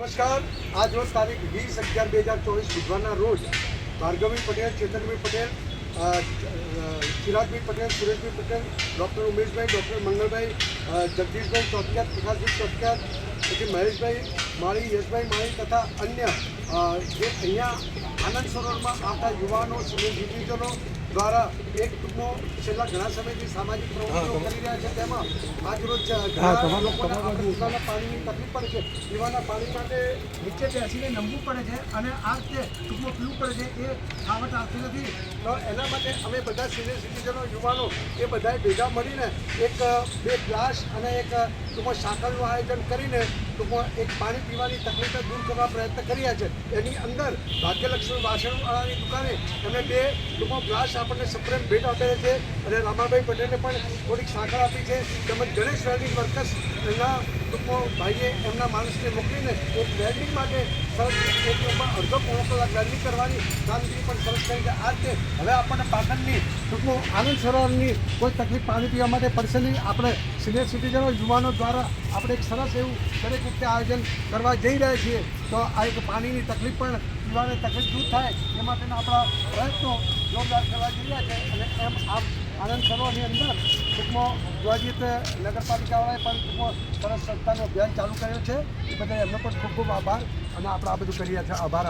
નમસ્કાર. આજ રોજ તારીખ 20/11/2024 બુધવારના રોજ ભાર્ગવી પટેલ, ચેતનભાઈ પટેલ, ચિરાગભાઈ પટેલ, સુરેશભાઈ પટેલ, ડૉક્ટર ઉમેશભાઈ, ડૉક્ટર મંગલભાઈ, જગદીશભાઈ ચોટકિયાત, પ્રકાશભાઈ ચોટકિયાત, પછી મહેશભાઈ માળી, યશભાઈ માળી તથા અન્ય જે અહીંયા આનંદ સરોવરમાં આવતા યુવાનો, સિનિયર સિટીઝનો દ્વારા એક ટૂંકનો છેલ્લા ઘણા સમયથી સામાજિક પ્રવૃત્તિઓ કરી રહ્યા છે. તેમાં આજરોજ ઘણા લોકોને પીવાના પાણીની તકલીફ પડે છે. પીવાના પાણી માટે નીચે બેસીને નમવું પડે છે અને આ રીતે ટૂંકમાં પીવું પડે છે. એ ખાવટ આવતી નથી. તો એના માટે અમે બધા સિનિયર સિટીઝનો, યુવાનો એ બધાએ ભેગા મળીને એક 2 ગ્લાસ અને એક ટૂંકમાં સાકરનું આયોજન કરીને ટૂંકમાં એક પાણી પીવાની તકલીફ દૂર કરવા પ્રયત્ન કર્યા છે. એની અંદર ભાગ્યલક્ષ્મી વાસણવાળાની દુકાને એમને 2 ટૂંકમાં ગ્લાસ આપણને સપ્રેમ ભેટ આપેલા છે અને રામાભાઈ પટેલે પણ થોડીક સાકર આપી છે. તેમજ ગણેશ વેલ્ડિંગ વર્કર્સના ટૂંકમાં ભાઈએ એમના માણસને મોકલીને એક વેલ્ડિંગ માટે સરસ એક અડધો પોણો કલાક વેલ્ડિંગ કરવાની કામગીરી પણ સરસ કરી છે. આ રીતે હવે આપણને પાટણની ટૂંકમાં આનંદ સરોવરની કોઈ તકલીફ પાણી પીવા માટે પડશે નહીં. આપણે સિનિયર સિટીઝનો, યુવાનો દ્વારા આપણે એક સરસ એવું દરેક વખતે આયોજન કરવા જઈ રહ્યા છીએ. તો આ એક પાણીની તકલીફ પણ પીવાની તકલીફ દૂર થાય એ માટેના આપણા પ્રયત્નો જોરદાર કરવા જઈ રહ્યા છે. અને એમ આનંદ સરોવરની અંદર ટૂંકમાં જોવા જઈએ તો નગરપાલિકાવાળાએ પણ ટૂંકમાં સરસ સંસ્થાનું અભિયાન ચાલુ કર્યું છે. એ બધા એમનો પણ ખૂબ ખૂબ આભાર. અને આપણે આ બધું કરી રહ્યા છે. આભાર.